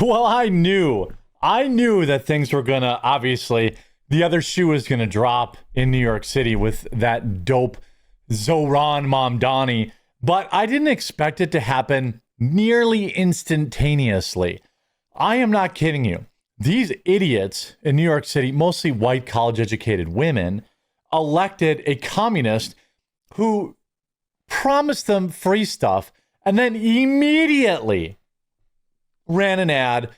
Well, I knew that things were going to, obviously, the other shoe was going to drop in New York City with that dope Zoran Mamdani, but I didn't expect it to happen nearly instantaneously. I am not kidding you. These idiots in New York City, mostly white college-educated women, elected a communist who promised them free stuff and then immediately ran an ad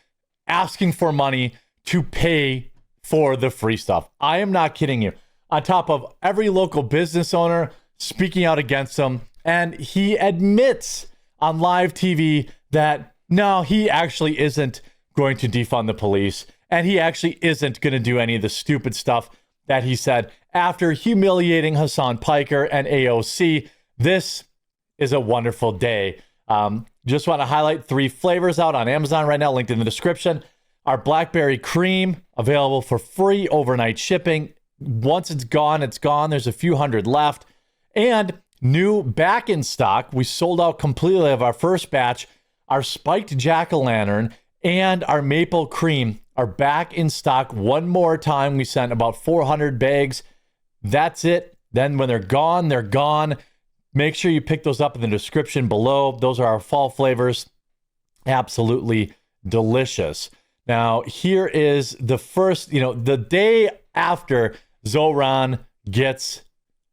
asking for money to pay for the free stuff. I am not kidding you. On top of every local business owner speaking out against them, and he admits on live TV that no, he actually isn't going to defund the police, and he actually isn't going to do any of the stupid stuff that he said after humiliating Hasan Piker and AOC. This is a wonderful day. Just want to highlight 3 flavors out on Amazon right now, linked in the description. Our blackberry cream, available for free overnight shipping. Once it's gone, it's gone. There's a few hundred left. And new back in stock. We sold out completely of our first batch. Our spiked jack-o'-lantern and our maple cream are back in stock one more time. We sent about 400 bags. That's it. Then when they're gone, they're gone. Make sure you pick those up in the description below. Those are our fall flavors. Absolutely delicious. Now, here is the first, the day after Zoran gets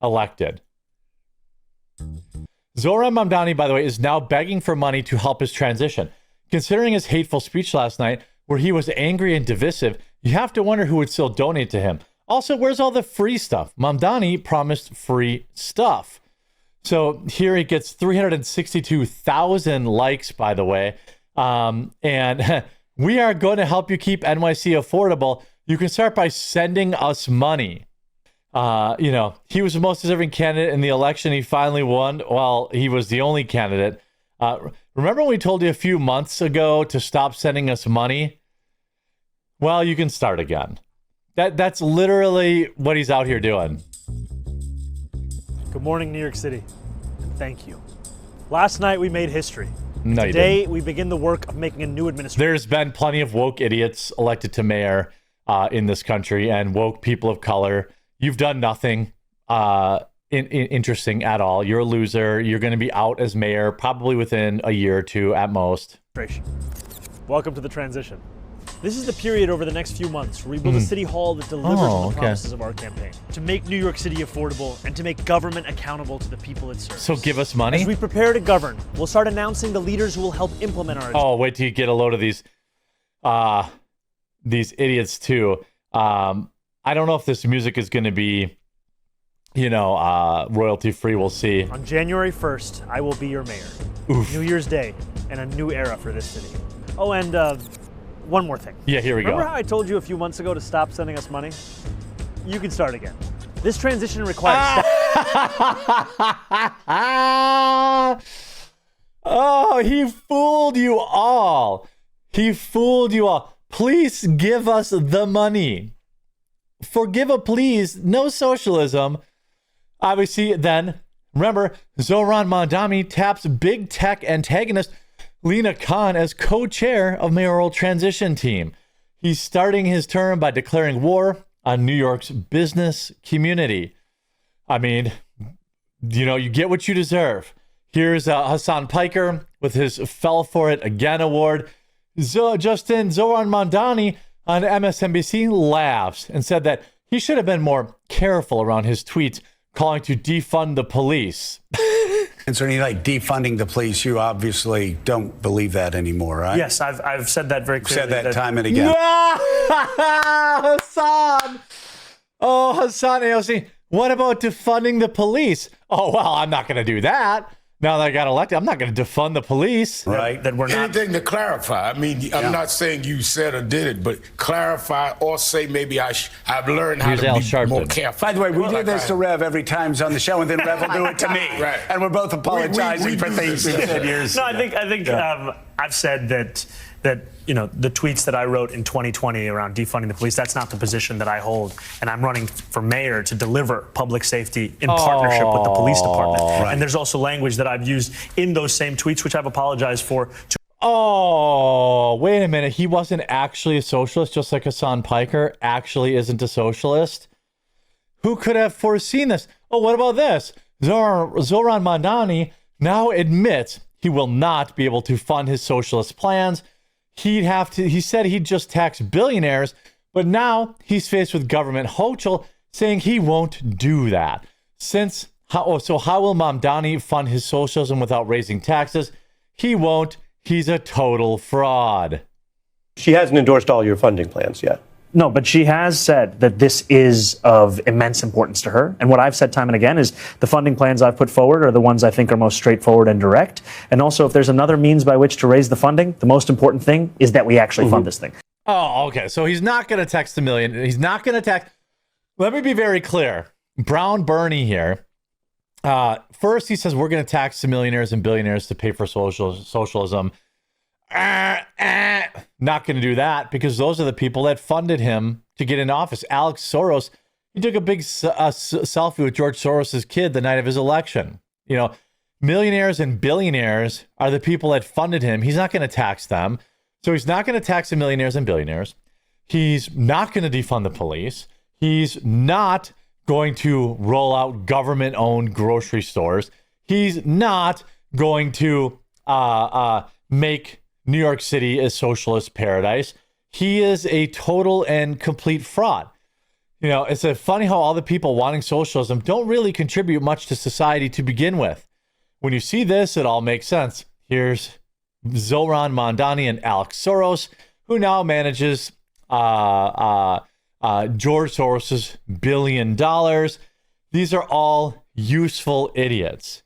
elected. Zoran Mamdani, by the way, is now begging for money to help his transition. Considering his hateful speech last night, where he was angry and divisive, you have to wonder who would still donate to him. Also, where's all the free stuff? Mamdani promised free stuff. So here he gets 362,000 likes, by the way. And we are going to help you keep NYC affordable. You can start by sending us money. He was the most deserving candidate in the election. He finally won. Well, he was the only candidate. Remember when we told you a few months ago to stop sending us money? Well, you can start again. That's literally what he's out here doing. Good morning, New York City, and thank you. Last night we made history. No, today we begin the work of making a new administration. There's been plenty of woke idiots elected to mayor in this country, and woke people of color. You've done nothing interesting at all. You're a loser. You're going to be out as mayor probably within a year or two at most. Welcome to the transition. This is the period over the next few months where we build a city hall that delivers on the promises of our campaign. To make New York City affordable and to make government accountable to the people it serves. So give us money? As we prepare to govern, we'll start announcing the leaders who will help implement our agenda. Oh, wait till you get a load of these idiots too. I don't know if this music is going to be, royalty free. We'll see. On January 1st, I will be your mayor. Oof. New Year's Day and a new era for this city. Oh, and one more thing. Yeah, here we go. Remember how I told you a few months ago to stop sending us money? You can start again. This transition requires... Oh, he fooled you all. He fooled you all. Please give us the money. Forgive a please. No socialism. Obviously, then, remember, Zoran Mandani taps big tech antagonist Lina Khan as co-chair of mayoral transition team. He's starting his term by declaring war on New York's business community. I mean, you get what you deserve. Here's Hasan Piker with his Fell For It Again award. Zoran Mandani on MSNBC laughs and said that he should have been more careful around his tweets calling to defund the police. Concerning defunding the police, you obviously don't believe that anymore, right? Yes, I've said that very clearly. Said that time and again. Hasan! Oh, Hasan AOC. What about defunding the police? Oh, well, I'm not going to do that. Now that I got elected, I'm not going to defund the police. Right. That we're not. Anything to clarify. I mean, I'm not saying you said or did it, but clarify or say maybe I've learned how to be more careful. By the way, we do this to Rev every time he's on the show, and then Rev will do it to me. Right. And we're both apologizing for things we've said years No, ago. I think I've said that the tweets that I wrote in 2020 around defunding the police, that's not the position that I hold. And I'm running for mayor to deliver public safety in partnership with the police department. Right. And there's also language that I've used in those same tweets, which I've apologized for. Oh, wait a minute. He wasn't actually a socialist, just like Hasan Piker actually isn't a socialist. Who could have foreseen this? Oh, what about this? Zoran Mandani now admits he will not be able to fund his socialist plans. He said he'd just tax billionaires, but now he's faced with government hochul saying he won't do that. How will Mamdani fund his socialism without raising taxes? He won't. He's a total fraud. She hasn't endorsed all your funding plans yet. No, but she has said that this is of immense importance to her. And what I've said time and again is the funding plans I've put forward are the ones I think are most straightforward and direct. And also, if there's another means by which to raise the funding, the most important thing is that we actually fund this thing. Oh, okay. So he's not going to tax the million. He's not going to tax. Let me be very clear. Brown Bernie here. First, he says we're going to tax the millionaires and billionaires to pay for socialism. Not going to do that because those are the people that funded him to get in office. Alex Soros, he took a big selfie with George Soros's kid the night of his election. You know, millionaires and billionaires are the people that funded him. He's not going to tax them. So he's not going to tax the millionaires and billionaires. He's not going to defund the police. He's not going to roll out government-owned grocery stores. He's not going to make New York City a socialist paradise. He is a total and complete fraud. You know, it's funny how all the people wanting socialism don't really contribute much to society to begin with. When you see this, it all makes sense. Here's Zoran Mandani and Alex Soros, who now manages George Soros's $1 billion. These are all useful idiots.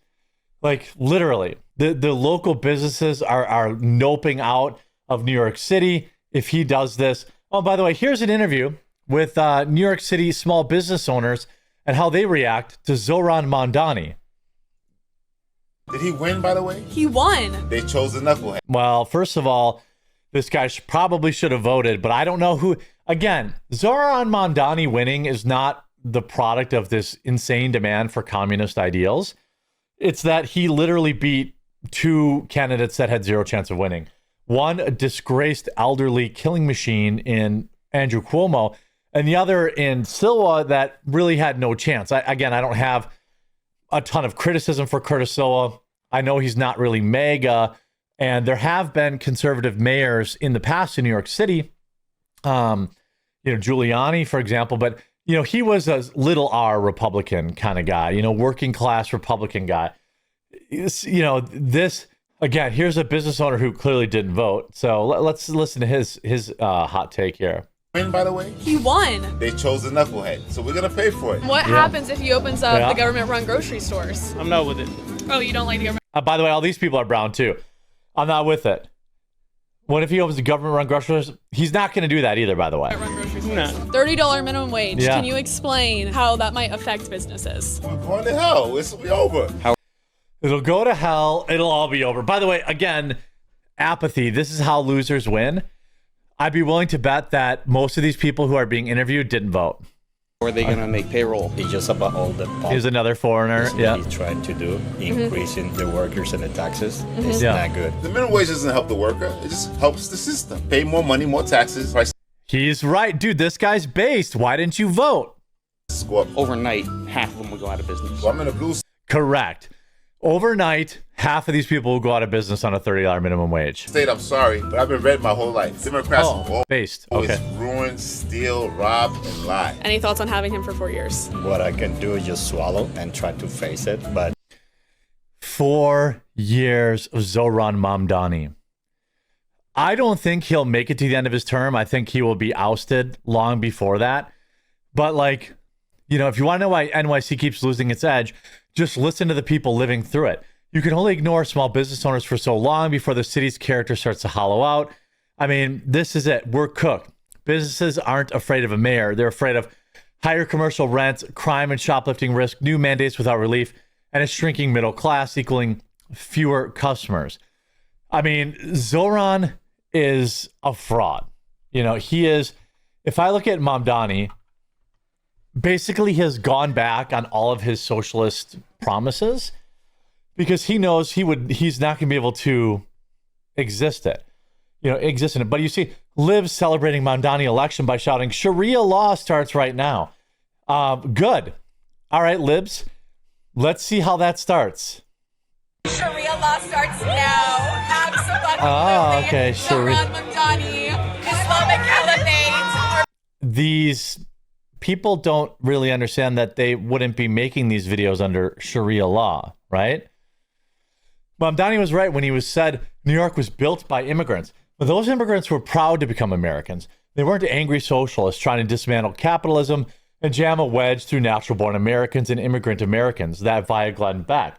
Like, literally. The local businesses are noping out of New York City if he does this. Oh, by the way, here's an interview with New York City small business owners and how they react to Zoran Mandani. Did he win, by the way? He won. They chose the knucklehead. Well, first of all, this guy probably should have voted, but I don't know who. Again, Zoran Mandani winning is not the product of this insane demand for communist ideals. It's that he literally beat two candidates that had zero chance of winning. One, a disgraced elderly killing machine in Andrew Cuomo, and the other in Silva that really had no chance. I don't have a ton of criticism for Curtis Silva. I know he's not really mega, and there have been conservative mayors in the past in New York City. Giuliani, for example, but he was a little R Republican kind of guy, working class Republican guy. This again, here's a business owner who clearly didn't vote. So let's listen to his hot take here. Win, by the way? He won. They chose the knucklehead, so we're gonna pay for it. What happens if he opens up the government-run grocery stores? I'm not with it. Oh, you don't like the government? By the way, all these people are brown too. I'm not with it. What if he opens a government-run grocery store? He's not going to do that either, by the way. $30 minimum wage. Yeah. Can you explain how that might affect businesses? We're going to hell. It'll be over. It'll go to hell. It'll all be over. By the way, again, apathy. This is how losers win. I'd be willing to bet that most of these people who are being interviewed didn't vote. Or are they going to make payroll? It's just about all the Here's another foreigner. Yeah. He's trying to do, increasing the workers and the taxes. It's not good. The minimum wage doesn't help the worker. It just helps the system. Pay more money, more taxes. Price. He's right. Dude, this guy's based. Why didn't you vote? Go up. Overnight, half of them will go out of business. Well, I'm in a blue. Correct. Overnight, half of these people will go out of business on a $30 minimum wage. State, I'm sorry, but I've been red my whole life. Democrats based. Always ruin, steal, rob, and lie. Any thoughts on having him for 4 years? What I can do is just swallow and try to face it, but 4 years of Zoran Mamdani. I don't think he'll make it to the end of his term. I think he will be ousted long before that. But if you want to know why NYC keeps losing its edge, just listen to the people living through it. You can only ignore small business owners for so long before the city's character starts to hollow out. I mean, this is it. We're cooked. Businesses aren't afraid of a mayor. They're afraid of higher commercial rents, crime and shoplifting risk, new mandates without relief, and a shrinking middle class equaling fewer customers. I mean, Zoran is a fraud. He is, if I look at Mamdani, basically he has gone back on all of his socialist promises because he knows he's not going to be able to existed. But you see libs celebrating Mamdani election by shouting, Sharia law starts right now. Good. All right, libs, let's see how that starts. Sharia law starts now. Absolutely. Oh, okay. Sharia. Mandani, Islamic Caliphate. These people don't really understand that they wouldn't be making these videos under Sharia law, right? Mamdani was right when he said New York was built by immigrants. But those immigrants were proud to become Americans. They weren't angry socialists trying to dismantle capitalism and jam a wedge through natural-born Americans and immigrant Americans, that via Glenn Beck.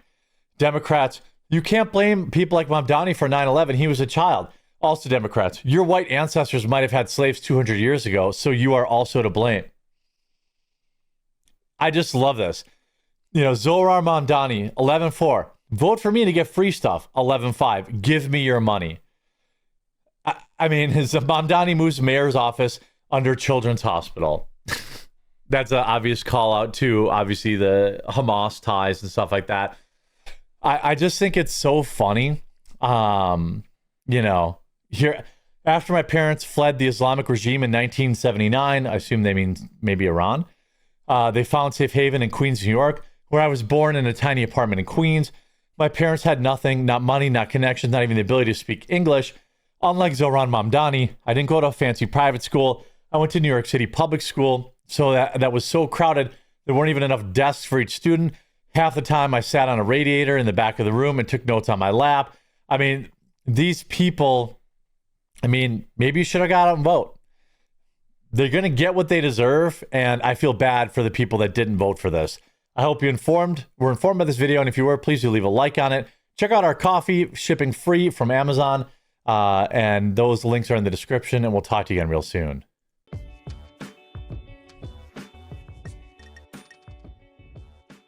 Democrats, you can't blame people like Mamdani for 9/11. He was a child. Also, Democrats, your white ancestors might have had slaves 200 years ago, so you are also to blame. I just love this. Zohar Mamdani, 11-4. Vote for me to get free stuff, 11-5. Give me your money. I mean, his Mamdani moves mayor's office under Children's Hospital. That's an obvious call out to, obviously, the Hamas ties and stuff like that. I just think it's so funny. Here, after my parents fled the Islamic regime in 1979, I assume they mean maybe Iran, they found safe haven in Queens, New York, where I was born in a tiny apartment in Queens. My parents had nothing, not money, not connections, not even the ability to speak English. Unlike Zohran Mamdani, I didn't go to a fancy private school. I went to New York City public school, so that was so crowded, there weren't even enough desks for each student. Half the time I sat on a radiator in the back of the room and took notes on my lap. I mean, these people, maybe you should have got out and vote. They're going to get what they deserve, and I feel bad for the people that didn't vote for this. I hope were informed by this video, and if you were, please do leave a like on it. Check out our coffee, shipping free from Amazon. And those links are in the description, and we'll talk to you again real soon.